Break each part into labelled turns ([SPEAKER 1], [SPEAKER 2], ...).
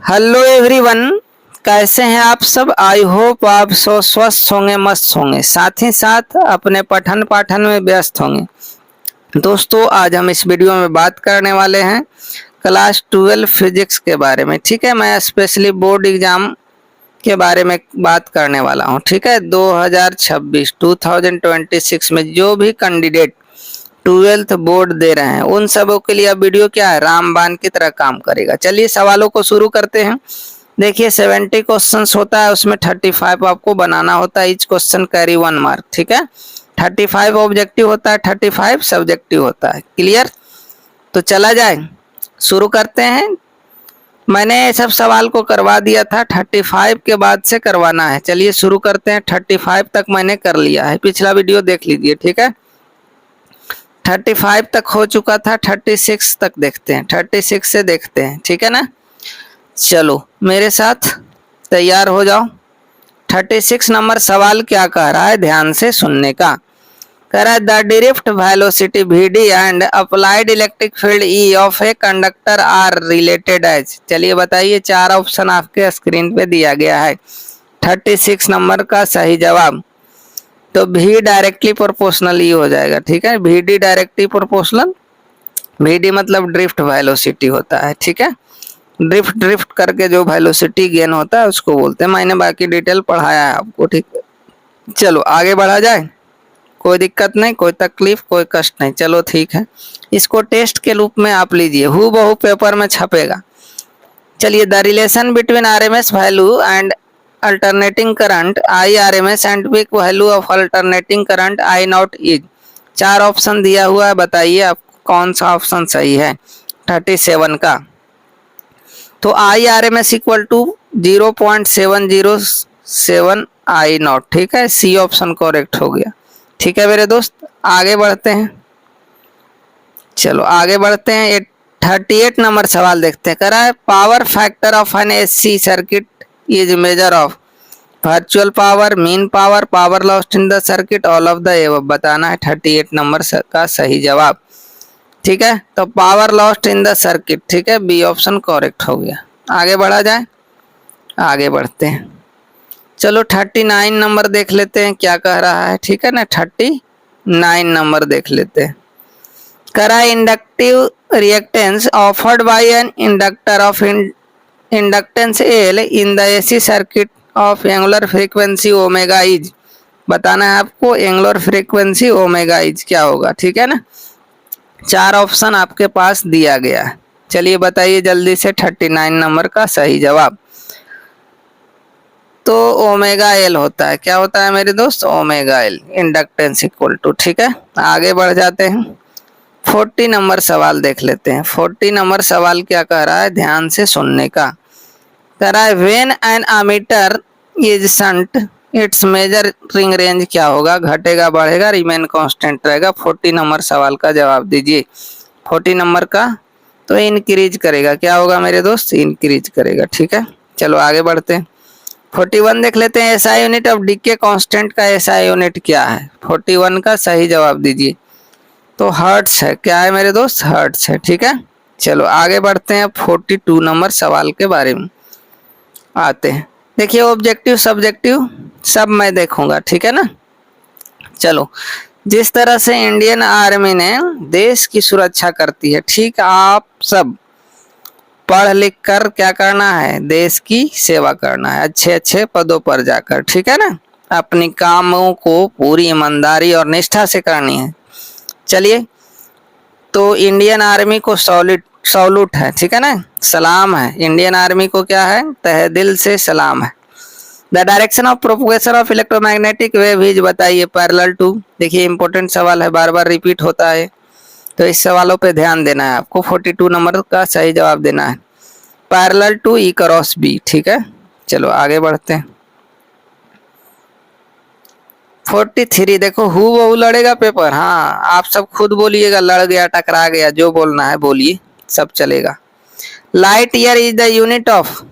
[SPEAKER 1] Hello everyone, कैसे हैं आप सब। आई होप आप सब स्वस्थ होंगे, मस्त होंगे, साथ ही साथ अपने पठन पाठन में व्यस्त होंगे। दोस्तों, आज हम इस वीडियो में बात करने वाले हैं क्लास 12 फिजिक्स के बारे में। ठीक है, मैं स्पेशली बोर्ड एग्जाम के बारे में बात करने वाला हूं। ठीक है, 2026 में जो भी कैंडिडेट 12th बोर्ड दे रहे हैं उन सबों के लिए अब वीडियो क्या है, रामबाण की तरह काम करेगा। चलिए सवालों को शुरू करते हैं। देखिए 70 क्वेश्चंस होता है, उसमें 35 आपको बनाना होता है। Each question carry 1 mark. ठीक है, 35 ऑब्जेक्टिव होता है, 35 सब्जेक्टिव होता है। क्लियर? तो चला जाए, शुरू करते हैं। मैंने सब सवाल को करवा दिया था, 35 के बाद से करवाना है। चलिए शुरू करते हैं। 35 तक मैंने कर लिया है, पिछला वीडियो देख लीजिए। ठीक है, 35 तक हो चुका था, 36 तक देखते हैं, 36 से देखते हैं। ठीक है ना, चलो मेरे साथ तैयार हो जाओ। 36 नंबर सवाल क्या कह रहा है, ध्यान से सुनने का। कह रहा है the drift velocity Vd and applied electric field E of a conductor are related as. चलिए बताइए, चार ऑप्शन आपके स्क्रीन पे दिया गया है। 36 नंबर का सही जवाब तो V डायरेक्टली प्रोपोर्शनल E हो जाएगा। ठीक है, Vd डायरेक्टली प्रोपोर्शनल, Vd मतलब ड्रिफ्ट वेलोसिटी होता है। ठीक है, ड्रिफ्ट करके जो वेलोसिटी गेन होता है उसको बोलते हैं। मैंने बाकी डिटेल पढ़ाया है आपको। ठीक है, चलो आगे बढ़ा जाए। कोई दिक्कत नहीं, कोई तकलीफ, कोई कष्ट नहीं। चलो ठीक है, इसको टेस्ट के रूप में आप लीजिए, हूबहू पेपर में छपेगा। चलिए, the relation between RMS value and alternating current I RMS and peak value of alternating current I not is. चार ऑप्शन दिया हुआ है, बताइए आप कौन सा ऑप्शन सही है 37 का। तो I R M S equal to 0.707 I naught. ठीक है, सी ऑप्शन करेक्ट हो गया। ठीक है मेरे दोस्त, आगे बढ़ते हैं। चलो आगे बढ़ते हैं। 38 नंबर सवाल देखते हैं। कह रहा है power factor of N AC circuit is measure of virtual power, mean power, power lost in the circuit, all of the above. बताना है 38 नंबर का सही जवाब। ठीक है, तो power lost in the circuit. ठीक है, बी ऑप्शन करेक्ट हो गया। आगे बढ़ा जाए, आगे बढ़ते हैं। चलो 39 नंबर देख लेते हैं क्या कह रहा है। ठीक है ना, 39 नंबर देख लेते हैं। करा inductive reactance offered by an inductor of inductance L in the AC circuit of angular frequency omega is. बताना है आपको एंगुलर फ्रीक्वेंसी ओमेगा इज क्या होगा। ठीक है ना, चार ऑप्शन आपके पास दिया गया है। चलिए बताइए जल्दी से 39 नंबर का सही जवाब। तो ओमेगा एल होता है। क्या होता है मेरे दोस्त, omega L, inductance equal to. ठीक है, आगे बढ़ जाते हैं। 40 नंबर सवाल देख लेते हैं। 40 नंबर सवाल क्या कह रहा है, ध्यान से सुनने का। कह रहा है when an ammeter is shunt it's measuring range क्या होगा, घटेगा, बढ़ेगा, रिमेन कांस्टेंट रहेगा। 40 नंबर सवाल का जवाब दीजिए। 40 नंबर का तो इंक्रीज करेगा। क्या होगा मेरे दोस्त, इंक्रीज करेगा। ठीक है, चलो आगे बढ़ते हैं। 41 देख लेते हैं। SI unit of decay constant का एसआई यूनिट क्या है, 41 का सही जवाब दीजिए। तो हर्ट्स है। क्या है मेरे दोस्त, हर्ट्स है। ठीक है, चलो आगे बढ़ते हैं। 42 नंबर सवाल के बारे में आते हैं। देखिए ऑब्जेक्टिव सब्जेक्टिव सब मैं देखूंगा। ठीक है ना, चलो जिस तरह से इंडियन आर्मी ने देश की सुरक्षा करती है, ठीक आप सब पढ़ लिख कर क्या करना है, देश की सेवा करना है, अच्छे अच्छे पदों पर जाकर। ठीक है ना, अपनी कामों को पूरी ईमानदारी और निष्ठा से करनी है। चलिए, तो इंडियन आर्मी को सॉल्यूट है। ठीक है ना, सलाम है। इंडियन आर्मी को क्या है, तहे दिल से सलाम है। The direction of propagation of electromagnetic wave is. बताइए पैरेलल टू। देखिए इंपॉर्टेंट सवाल है, बार बार रिपीट होता है, तो इस सवालों पे ध्यान देना है आपको। 42 नंबर का सही जवाब देना है parallel to E cross B. ठीक है, चलो आगे बढ़ते हैं। 43 देखो, हु लड़ेगा पेपर। हाँ, आप सब खुद बोलिएगा, लड़ गया, टकरा गया, जो बोलना है बोलिए, सब चलेगा। Light year is the unit of,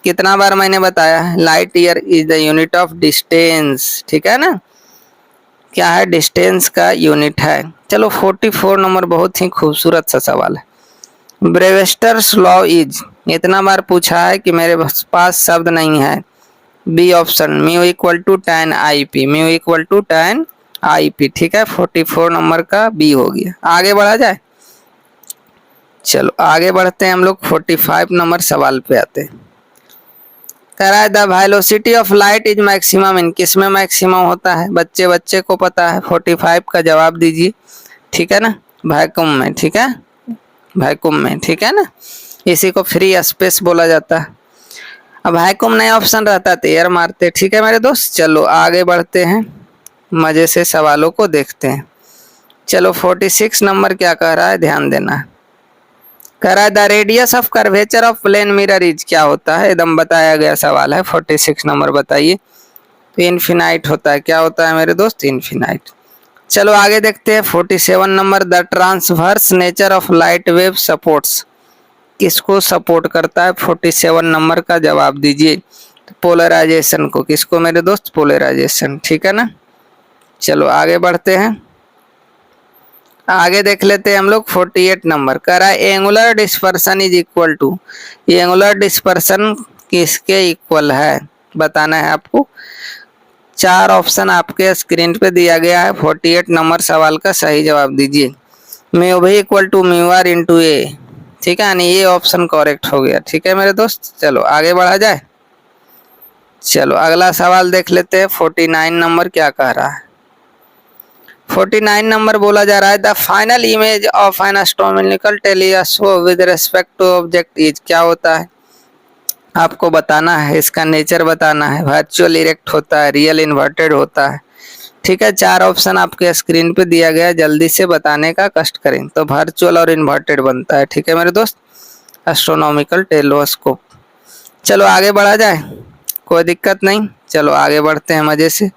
[SPEAKER 1] कितना बार मैंने बताया है, light year is the unit of distance. ठीक है ना, क्या है, डिस्टेंस का यूनिट है। चलो 44 नंबर बहुत ही खूबसूरत सा सवाल है। ब्रेवेस्टर्स लॉ इज। इतना बार पूछा है कि मेरे पास शब्द नहीं है। B option, mu equal to tan IP, mu equal to tan IP, ठीक है। 44 नंबर का बी हो गया। आगे बढ़ा जाए, चलो आगे बढ़ते हैं हम लोग 45 नंबर सवाल पे आते हैं। कह रहा है the velocity of light is maximum in, किस में मैक्सिमम होता है? बच्चे बच्चे को पता है। 45 का जवाब दीजिए, ठीक है ना। वैक्यूम में, ठीक है, वैक्यूम में, ठीक है ना। इसी को फ्री स्पेस बोला जाता है। अब वैक्यूम नया ऑप्शन रहता तो एयर मारते, ठीक है मेरे दोस्त। चलो आगे बढ़ते हैं, मजे से सवालों को देखते हैं। चलो 46 नंबर क्या कह रहा है, ध्यान देना। कह रहा है the radius of curvature of plane mirror is, क्या होता है? एकदम बताया गया सवाल है। 46 नंबर बताइए। तो इनफिनाइट होता है। क्या होता है मेरे दोस्त? इनफिनाइट। चलो आगे देखते हैं 47 number, the transverse nature of light wave supports, किसको सपोर्ट करता है? 47 नंबर का जवाब दीजिए। पोलराइजेशन को। किसको मेरे दोस्त? पोलराइजेशन, ठीक है ना। चलो आगे बढ़ते हैं, आगे देख लेते हैं हम लोग 48 नंबर। कह रहा है angular dispersion is equal to, angular dispersion किसके इक्वल है बताना है आपको। 4 ऑप्शन आपके स्क्रीन पे दिया गया है। 48 नंबर सवाल का सही जवाब दीजिए। म्यू भी equal to mu R into A, ठीक है, यानी ये ऑप्शन करेक्ट हो गया, ठीक है मेरे दोस्त। चलो आगे बढ़ा जाए। चलो अगला सवाल देख लेते हैं 49 नंबर क्या कह रहा है। 49 नंबर बोला जा रहा है the final image of an astronomical telescope with respect to object is, क्या होता है? आपको बताना है, इसका नेचर बताना है। वर्चुअल इरेक्ट होता है, रियल इन्वर्टेड होता है, ठीक है। 4 ऑप्शन आपके स्क्रीन पे दिया गया है, जल्दी से बताने का कष्ट करें। तो वर्चुअल और इन्वर्टेड बनता है, ठीक है मेरे दोस्त, एस्ट्रोनॉमिकल टेलीस्कोप। चलो आगे बढ़ा जाए, कोई दिक्कत नहीं। चलो आगे बढ़ते हैं मजे से।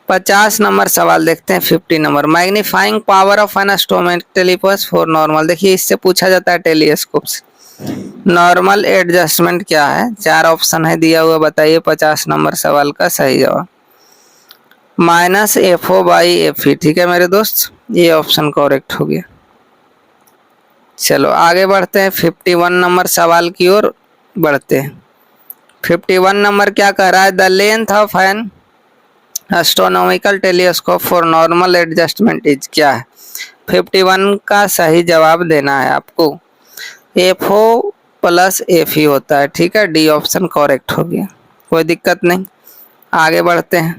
[SPEAKER 1] 50 नंबर सवाल देखते हैं। 50 number, magnifying power of an astronomical telescope for normal. देखिए इससे पूछा जाता है टेलीस्कोप से। नॉर्मल एडजस्टमेंट क्या है? 4 ऑप्शन है दिया हुआ, बताइए 50 नंबर सवाल का सही जवाब। -FO बाई FE, ठीक है मेरे दोस्त, ये ऑप्शन करेक्ट हो गया। चलो आगे बढ़ते हैं 51 नंबर सवाल की ओर बढ़ते हैं। 51 नंबर क्या कह रहा है the length of an astronomical telescope for normal adjustment is, क्या है? 51 का सही जवाब देना है आपको। FO प्लस FE होता है, ठीक है, डी ऑप्शन करेक्ट हो गया, कोई दिक्कत नहीं। आगे बढ़ते हैं।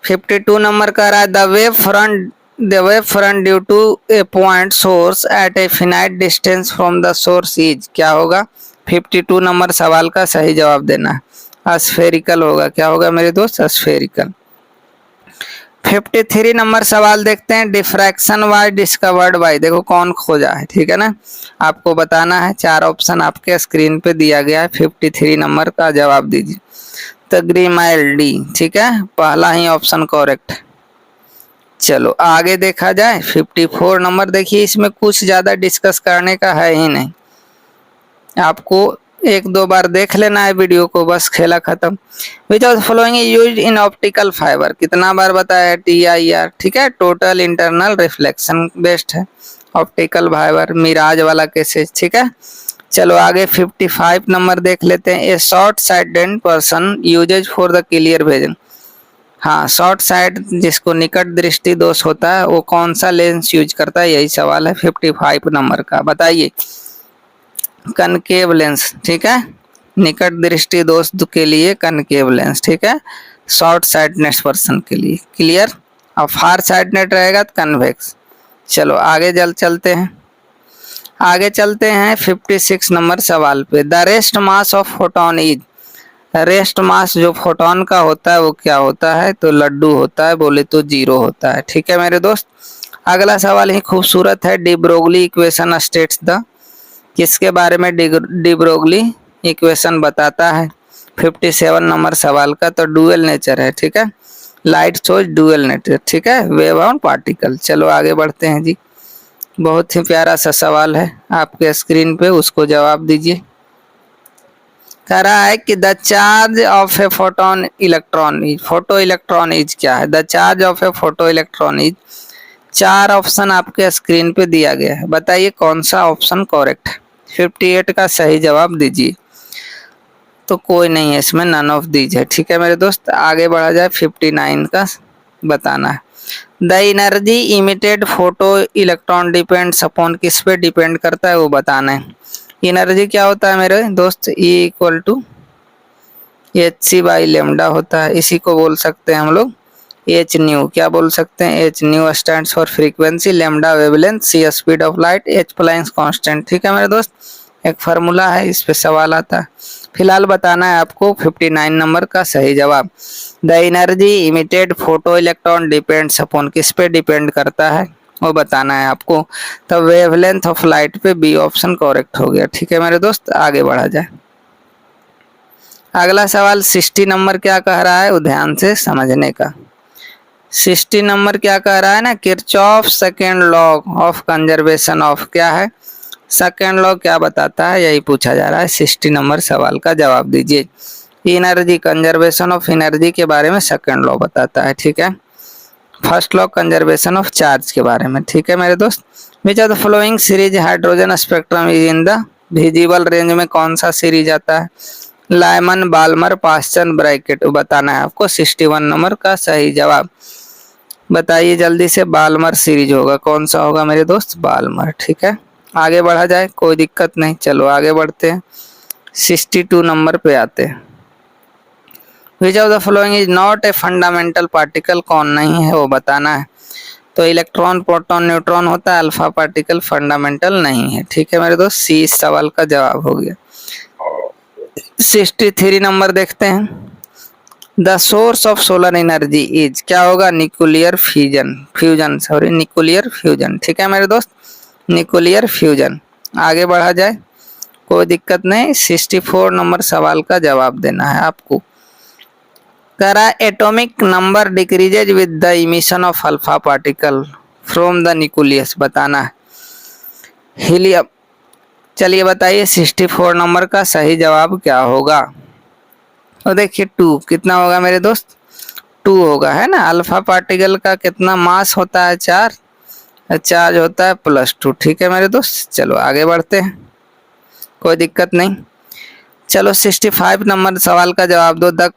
[SPEAKER 1] 52 नंबर कह रहा है the wave front due to a point source at a finite distance from the source is, क्या होगा? 52 नंबर सवाल का सही जवाब देना है। स्फेरिकल होगा। क्या होगा मेरे दोस्त? स्फेरिकल। 53 नंबर सवाल देखते हैं। डिफ्रैक्शन वाज डिस्कवर्ड बाय, देखो कौन खोजा है, ठीक है ना, आपको बताना है। 4 ऑप्शन आपके स्क्रीन पे दिया गया है। 53 नंबर का जवाब दीजिए। तो ग्रीमाइल्डी, ठीक है, पहला ही ऑप्शन करेक्ट। चलो आगे देखा जाए 54 नंबर। देखिए इसमें कुछ ज्यादा डिस्कस करने का है ही नहीं, आपको 1-2 बार देख लेना है वीडियो को, बस खेला खत्म। Which of following used in optical fibre, कितना बार बताया? TIR, ठीक है, टोटल इंटरनल रिफ्लेक्शन बेस्ड है ऑप्टिकल फाइबर, मिराज वाला केसेस, ठीक है। चलो आगे 55 नंबर देख लेते हैं। A short sighted person uses for the clear vision, हाँ शॉर्ट साइट जिसको निकट दृष्टि दोष होता है वो कौन सा लेंस यूज करता है, यही सवाल है 55 नंबर का, बताइए। कनकेव लेंस, ठीक है, निकट दृष्टि दोष के लिए कनकेव लेंस, ठीक है, शॉर्ट साइटनेस पर्सन के लिए। क्लियर। अब फार साइटनेस रहेगा तो कन्वेक्स। चलो आगे चलते हैं, आगे चलते हैं 56 नंबर सवाल पे। The rest mass of photon is, rest mass जो फोटोन का होता है वो क्या होता है? तो लड्डू होता है, बोले तो 0 होता है, ठीक है मेरे दोस्त। अगला सवाल ही खूबसूरत है। De Broglie equation states the, किसके बारे में डी ब्रोगली इक्वेशन बताता है? 57 नंबर सवाल का। तो डुअल नेचर है, ठीक है, लाइट शोज डुअल नेचर, ठीक है, वेव और पार्टिकल। चलो आगे बढ़ते हैं जी, बहुत ही प्यारा सा सवाल है आपके स्क्रीन पे, उसको जवाब दीजिए। कह रहा है कि the charge of a photon electron is, photo electron is क्या है? The charge of A photo electron is चार ऑप्शन आपके स्क्रीन पे दिया गया है, बताइए कौन सा ऑप्शन करेक्ट है। 58 का सही जवाब दीजिए। तो कोई नहीं है इसमें, नन ऑफ दीज है। ठीक है मेरे दोस्त, आगे बढ़ा जाए। 59 का बताना है। The energy emitted photo electron depends upon, किस पे डिपेंड करता है वो बताना है। एनर्जी क्या होता है मेरे दोस्त, E equal to hc by lambda होता है। इसी को बोल सकते हैं हम लोग एच न्यू। क्या बोल सकते हैं, H nu stands for frequency, lambda wavelength, C speed of light, H Planck's constant. ठीक है मेरे दोस्त, एक फार्मूला है, इस पे सवाल आता है। फिलहाल बताना है आपको 59 नंबर का सही जवाब। The energy emitted photo electron depends upon, किस पे डिपेंड करता है वो बताना है आपको। तब वेवलेंथ ऑफ लाइट पे बी ऑप्शन करेक्ट हो गया। ठीक है मेरे दोस्त, आगे बढ़ा जाए। अगला सवाल 60 नंबर क्या कह रहा है, वो ध्यान से समझने का। 60 नंबर क्या कह रहा है ना, Kirchhoff second law of conservation of, क्या है सेकेंड लॉ, क्या बताता है, यही पूछा जा रहा है। 60 नंबर सवाल का जवाब दीजिए। एनर्जी, कंजर्वेशन ऑफ एनर्जी के बारे में सेकेंड लॉ बताता है। ठीक है, first law conservation of charge के बारे में। ठीक है मेरे दोस्त, which of the following series hydrogen spectrum is in the visible range में कौन सा सीरीज आता है, लाइमन, बाल्मर, पास्चन, ब्रैकेट बताना है आपको। 61 नंबर का सही जवाब बताइए जल्दी से। बाल्मर सीरीज होगा, कौन सा होगा मेरे दोस्त, बाल्मर। ठीक है, आगे बढ़ा जाए, कोई दिक्कत नहीं, चलो आगे बढ़ते हैं। 62 नंबर पे आते हैं। Which of the following is not a fundamental particle, कौन नहीं है वो बताना है। तो इलेक्ट्रॉन, प्रोटॉन, न्यूट्रॉन होता है, अल्फा पार्टिकल फंडामेंटल नहीं है। ठीक है मेरे दोस्त, सी इस सवाल का जवाब हो गया। 63 नंबर देखते हैं। The source of solar energy is, क्या होगा, न्यूक्लियर न्यूक्लियर फ्यूजन। ठीक है मेरे दोस्त, न्यूक्लियर फ्यूजन। आगे बढ़ा जाए, कोई दिक्कत नहीं। 64 नंबर सवाल का जवाब देना है आपको। करा atomic number decreases with the emission of alpha particle from the nucleus बताना है। हीलियम। चलिए बताइए 64 नंबर का सही जवाब क्या होगा। तो देखिए 2 कितना होगा मेरे दोस्त, 2 होगा, है ना। अल्फा पार्टिकल का कितना मास होता है, 4, चार्ज होता है +2। ठीक है मेरे दोस्त, चलो आगे बढ़ते हैं, कोई दिक्कत नहीं। चलो 65 नंबर सवाल का जवाब दो। The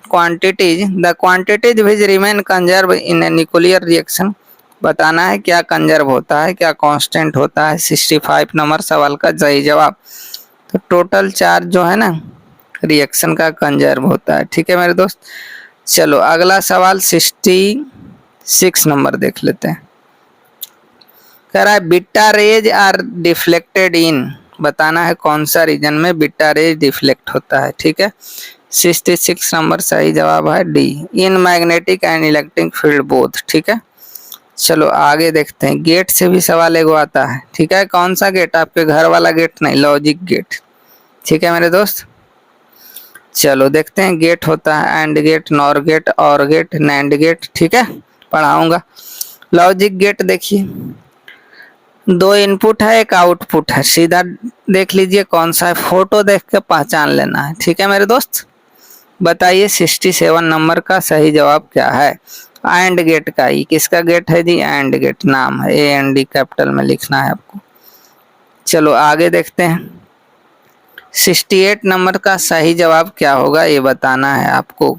[SPEAKER 1] quantities which remain conserve in a nuclear reaction बताना है, क्या कंजर्व होता है, क्या कांस्टेंट होता है। 65 नंबर सवाल का सही जवाब। तो टोटल चार्ज जो है ना रिएक्शन का कंजर्व होता है। ठीक है मेरे दोस्त, चलो अगला सवाल 66 नंबर देख लेते हैं। कह रहा है बीटा रेज आर डिफ्लेक्टेड इन, बताना है कौन सा रीजन में बीटा रेज डिफ्लेक्ट होता है। ठीक है, 66 नंबर सही जवाब है D, in magnetic and electric field both. ठीक है, चलो आगे देखते हैं। गेट से भी सवाल एगो आता है। ठीक है, कौन सा गेट, आपके घर वाला गेट नहीं, लॉजिक गेट। ठीक है मेरे दोस्त, चलो देखते हैं। गेट होता है एंड गेट, नॉर गेट, और गेट, नैंड गेट। ठीक है, पढ़ाऊंगा। लॉजिक गेट देखिए, 2 इनपुट है, एक आउटपुट है, सीधा देख लीजिए कौन सा है, फोटो देख के पहचान लेना है। ठीक है मेरे दोस्त, बताइए 67 नंबर का सही जवाब क्या है। एंड गेट का, ये किसका गेट है जी, एंड गेट नाम है, AND कैपिटल में लिखना है आपको। चलो आगे देखते हैं। 68 नंबर का सही जवाब क्या होगा ये बताना है आपको।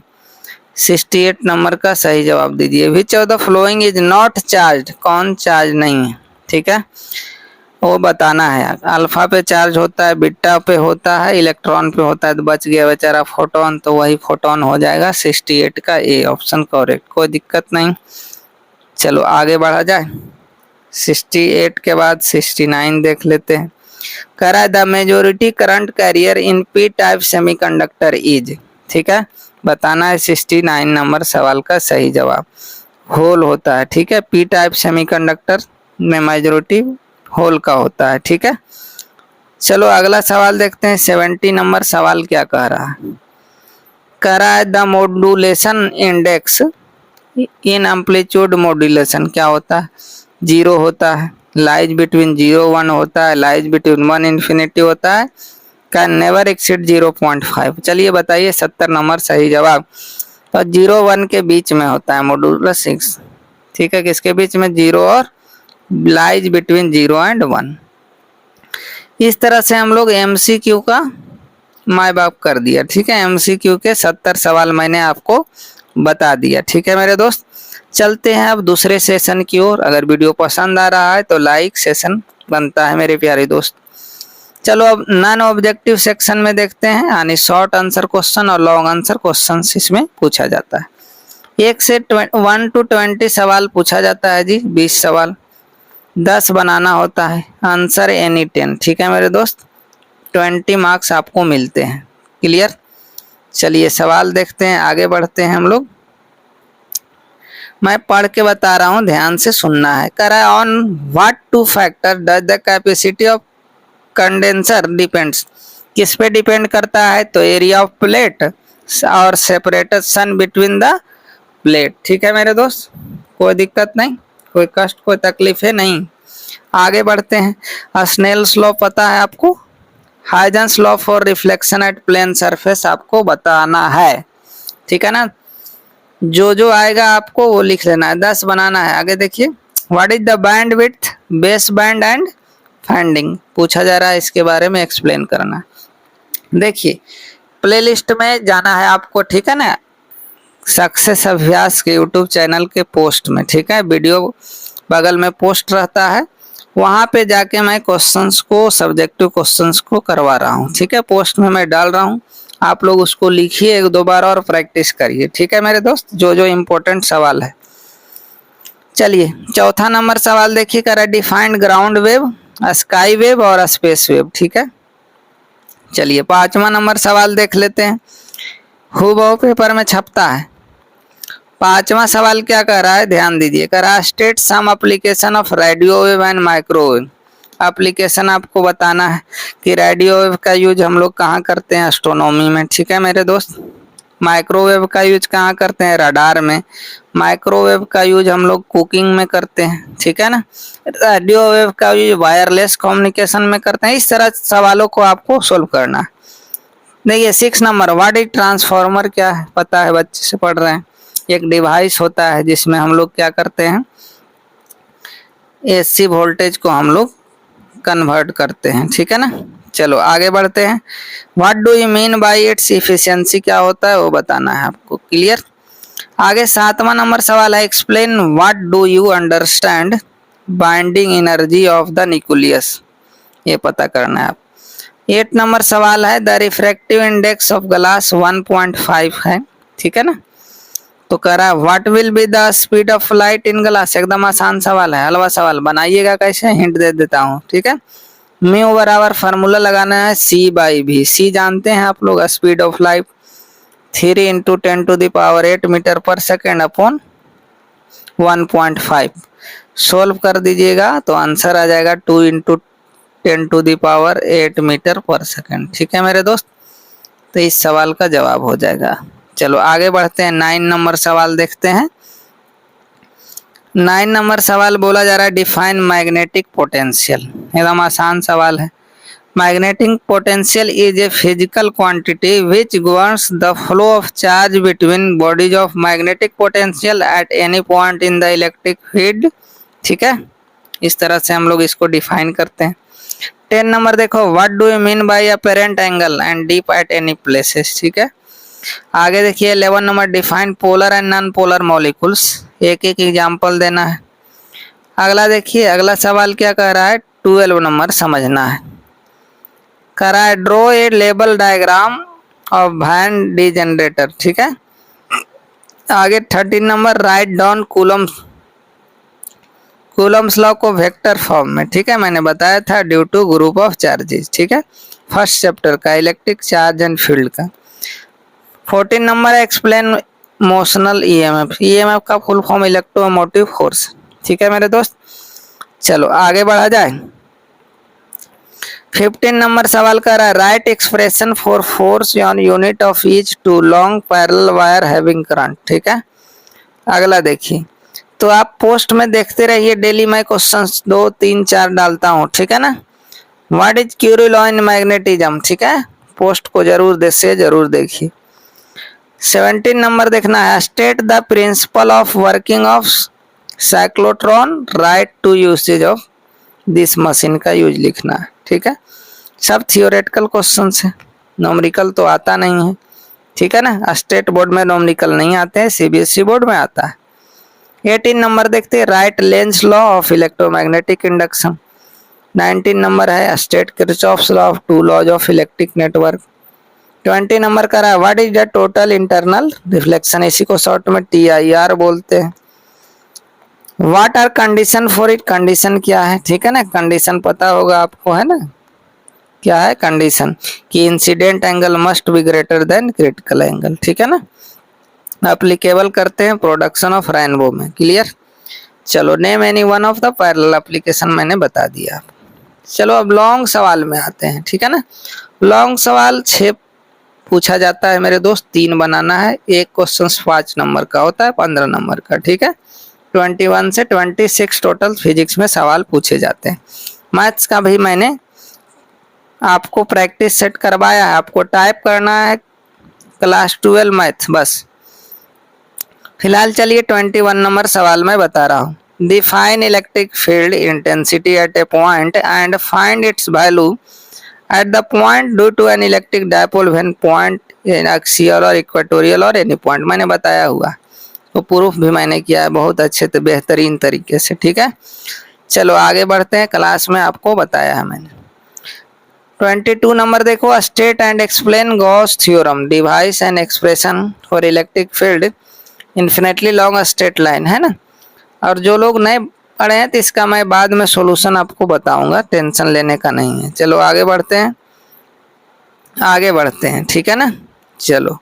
[SPEAKER 1] 68 नंबर का सही जवाब दीजिए। Which of the following is not charge, कौन चार्ज नहीं है। ठीक है, वो बताना है। अल्फा पे चार्ज होता है, बीटा पे होता है, इलेक्ट्रॉन पे होता है, तो बच गया बेचारा फोटोन, तो वही फोटोन हो जाएगा। 68 का ए ऑप्शन करेक्ट, कोई दिक्कत नहीं। चलो आगे बढ़ा जाए। 68 के बाद 69 देख लेते हैं। करा the majority current carrier in P type semiconductor is, ठीक है, बताना है 69 नंबर सवाल का सही जवाब। होल होता है। ठीक है, पी टाइप सेमीकंडक्टर में मेजोरिटी होल का होता है। ठीक है, चलो अगला सवाल देखते हैं। 70 नंबर सवाल क्या कह रहा है। कह रहा है the modulation index in amplitude modulation क्या होता है, 0 होता है, लाइज बिटवीन 0 1 होता है, लाइज बिटवीन 1 इन्फिनिटी होता है, कैन नेवर एक्सीड 0.5। चलिए बताइए 70 नंबर सही जवाब। तो 0 1 के बीच में होता है मॉड्यूलस 6। ठीक है, किसके बीच में, 0 और लाइज बिटवीन 0 एंड 1। इस तरह से हम लोग MCQ का माय बाप कर दिया। ठीक है, MCQ के 70 सवाल मैंने आपको बता दिया। ठीक है मेरे दोस्त, चलते हैं अब दूसरे सेशन की ओर। अगर वीडियो पसंद आ रहा है तो लाइक सेशन बनता है मेरे प्यारे दोस्त। चलो अब नॉन ऑब्जेक्टिव सेक्शन में देखते हैं, यानी शॉर्ट आंसर क्वेश्चन और लॉन्ग आंसर क्वेश्चन इसमें पूछा जाता है। 1 से 1 to 20 सवाल पूछा जाता है जी, 20 सवाल, 10 बनाना होता है, आंसर एनी 10। ठीक है मेरे दोस्त, 20 मार्क्स आपको मिलते हैं। क्लियर, चलिए सवाल देखते हैं, आगे बढ़ते हैं हम लोग। मैं पढ़ के बता रहा हूँ, ध्यान से सुनना है। करा on what two factor does the capacity of condenser depends, किस पे डिपेंड करता है, तो एरिया ऑफ प्लेट और सेपरेशन बिटवीन द प्लेट। ठीक है मेरे दोस्त, कोई दिक्कत नहीं, कोई कष्ट कोई तकलीफ है नहीं। आगे बढ़ते हैं। स्नेल्स लॉ पता है आपको, Huygens law for reflection at plane surface आपको बताना है। ठीक है ना, जो आएगा आपको वो लिख लेना है, 10 बनाना है। आगे देखिए, what is the bandwidth, baseband and फैंडिंग पूछा जा रहा है, इसके बारे में एक्सप्लेन करना है। देखिए प्लेलिस्ट में जाना है आपको, ठीक है ना, सक्सेस अभ्यास के यूट्यूब चैनल के पोस्ट में। ठीक है, वीडियो बगल में पोस्ट रहता है, वहाँ पे जाके मैं क्वेश्चंस को, सब्जेक्टिव क्वेश्चंस को करवा रहा हूँ। ठीक है, पोस्ट में मैं डाल रहा हूँ, आप लोग उसको लिखिए 1-2 बार और प्रैक्टिस करिए। ठीक है मेरे दोस्त, जो इम्पोर्टेंट सवाल है। चलिए चौथा नंबर सवाल देखिए, करा defined ground wave, sky wave और स्पेस वेव। ठीक है, चलिए 5वां नंबर सवाल देख लेते हैं, हूबहू पेपर में छपता है। 5वां सवाल क्या कह रहा है, ध्यान दीजिए। कह रहा है state some application of radio wave and microwave. Application आपको बताना है कि रेडियो वेव का यूज हम लोग कहाँ करते हैं, एस्ट्रोनॉमी में। ठीक है मेरे दोस्त, माइक्रोवेव का यूज कहाँ करते हैं, रडार में। माइक्रोवेव का यूज हम लोग कुकिंग में करते हैं। ठीक है ना, रेडियो वेव का यूज वायरलेस कम्युनिकेशन में करते हैं। इस तरह सवालों को आपको सोल्व करना है। देखिए 6 नंबर, व्हाट इज ट्रांसफार्मर, क्या है पता है, बच्चे से पढ़ रहे हैं। एक डिवाइस होता है जिसमें हम लोग क्या करते हैं, AC वोल्टेज को हम लोग कन्वर्ट करते हैं। ठीक है ना, चलो आगे बढ़ते हैं। What do you mean by it's efficiency, क्या होता है वो बताना है आपको। क्लियर, आगे 7वां नंबर सवाल है, explain what do you understand binding energy of the nucleus, ये पता करना है आप। 8 नंबर सवाल है, the refractive index of glass 1.5 है। ठीक है ना, तो कह रहा है what will be the speed of light in glass. एकदम आसान सवाल है, हलवा सवाल, बनाइएगा कैसे, हिंट दे देता हूँ। ठीक है, म्यू बराबर फार्मूला लगाना है C/V। C जानते हैं आप लोग, स्पीड ऑफ लाइट 3 × 10⁸ मीटर पर सेकेंड अपॉन 1.5। सोल्व कर दीजिएगा तो आंसर आ जाएगा 2 × 10⁸ मीटर पर सेकेंड। ठीक है मेरे दोस्त, तो इस सवाल का जवाब हो जाएगा। चलो आगे बढ़ते हैं, 9 नंबर सवाल देखते हैं। 9 नंबर सवाल बोला जा रहा है, डिफाइन मैग्नेटिक पोटेंशियल। एकदम आसान सवाल है। Magnetic potential is a physical quantity which governs the flow of charge between bodies of magnetic potential at any point in the electric field. ठीक है, इस तरह से हम लोग इसको डिफाइन करते हैं। 10 नंबर देखो, what do you mean by apparent angle and deep at any places. ठीक है, आगे देखिए 11 number, define polar and non polar molecules, एक एग्जांपल देना है। अगला देखिए, अगला सवाल क्या कह रहा है, 12 नंबर समझना है। कह रहा है draw a label diagram of Van de generator. ठीक है, आगे 13 नंबर, राइट डाउन कूलम्स लॉ को वेक्टर फॉर्म में। ठीक है, मैंने बताया था due to group of charges. ठीक है, फर्स्ट चैप्टर का इलेक्ट्रिक चार्ज एंड फील्ड का। 14 नंबर, एक्सप्लेन मोशनल EMF। EMF का फुल फॉर्म इलेक्ट्रोमोटिव फोर्स। ठीक है मेरे दोस्त, चलो आगे बढ़ा जाए। 15 नंबर सवाल कर रहा है, write expression for force on unit of each two long parallel wire having current. ठीक है, अगला देखिए, तो आप पोस्ट में देखते रहिए, डेली मैं क्वेश्चंस 2, 3, 4 डालता हूँ। ठीक है ना, what is Curie law in magnetism. ठीक है, पोस्ट को जरूर देखिए। 17 नंबर देखना है, state the principle of working of cyclotron write to usage of this machine का यूज लिखना है, ठीक है। सब थियोरेटिकल क्वेश्चन है, नॉमरिकल तो आता नहीं है, ठीक है ना। स्टेट बोर्ड में नॉमरिकल नहीं आते हैं, सीबीएसई बोर्ड में आता है। 18 नंबर देखते हैं, right Lenz law of electromagnetic induction. 19 नंबर है state Kirchhoff's law of two laws of electric network. 20 नंबर का रहा है what is the total internal reflection, इसी को शॉर्ट में TIR बोलते हैं। What are condition for it, condition क्या है, ठीक है ना, कंडीशन पता होगा आपको, है ना। क्या है कंडीशन, कि incident angle must be greater than critical angle, ठीक है ना। एप्लीकेबल करते हैं प्रोडक्शन ऑफ रेनबो में, क्लियर। चलो name any one of the parallel application मैंने बता दिया। चलो अब लॉन्ग सवाल में आते हैं, ठीक है ना। लॉन्ग सवाल 6 पूछा जाता है मेरे दोस्त, 3 बनाना है। एक क्वेश्चन 5 नंबर का होता है, 15 नंबर का, ठीक है। 21 से 26 टोटल फिजिक्स में सवाल पूछे जाते हैं। मैथ्स का भी मैंने आपको प्रैक्टिस सेट करवाया है, आपको टाइप करना है क्लास 12 मैथ बस। फिलहाल चलिए 21 नंबर सवाल में बता रहा हूँ। Define electric field intensity at a point and find its value at the point due to an electric dipole when point in axial और इक्वेटोरियल और एनी पॉइंट, मैंने बताया हुआ, तो प्रूफ भी मैंने किया है बहुत अच्छे से बेहतरीन तरीके से, ठीक है। चलो आगे बढ़ते हैं, क्लास में आपको बताया है मैंने। 22 नंबर देखो, state and explain Gauss theorem device and expression for electric field infinitely long straight line, है ना। और जो लोग नए पढ़े हैं तो इसका मैं बाद में सॉल्यूशन आपको बताऊंगा, टेंशन लेने का नहीं है। चलो आगे बढ़ते हैं, आगे बढ़ते हैं, ठीक है ना। चलो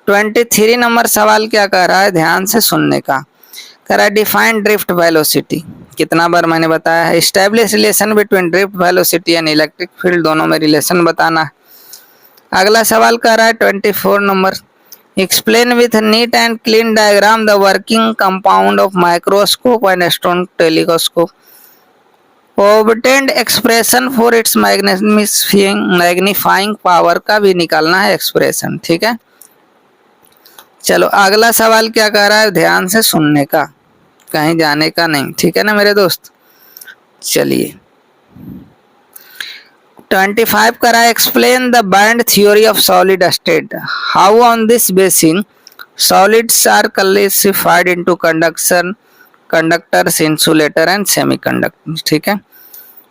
[SPEAKER 1] 23 नंबर सवाल क्या कह रहा है, ध्यान से सुनने का। कह रहा है डिफाइन ड्रिफ्ट वेलोसिटी, कितना बार मैंने बताया है। Establish relation between drift velocity and electric field, दोनों में रिलेशन बताना है। अगला सवाल कह रहा है 24 number, explain with neat and clean diagram the working compound of microscope and stone telescope, obtained expression for its magnifying power का भी निकालना है एक्सप्रेशन, ठीक है। चलो अगला सवाल क्या कह रहा है, ध्यान से सुनने का, कहीं जाने का नहीं, ठीक है ना मेरे दोस्त। चलिए 25 करा, explain the band theory of solid state, how on this basis solids are classified into conductors, insulator and semiconductor, ठीक है।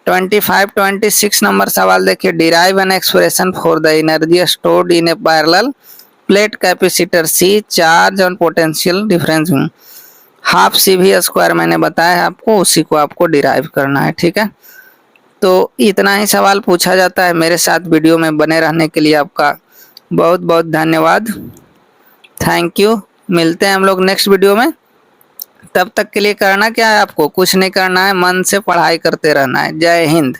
[SPEAKER 1] 26 नंबर सवाल देखिए, derive an expression for the energy stored in a parallel plate capacitor C, charge और potential difference half CV² मैंने बताया है आपको, उसी को आपको डिराइव करना है, ठीक है। तो इतना ही सवाल पूछा जाता है। मेरे साथ वीडियो में बने रहने के लिए आपका बहुत बहुत धन्यवाद, थैंक यू। मिलते हैं हम लोग नेक्स्ट वीडियो में, तब तक के लिए करना क्या है आपको, कुछ नहीं करना है, मन से पढ़ाई करते रहना है। जय हिंद।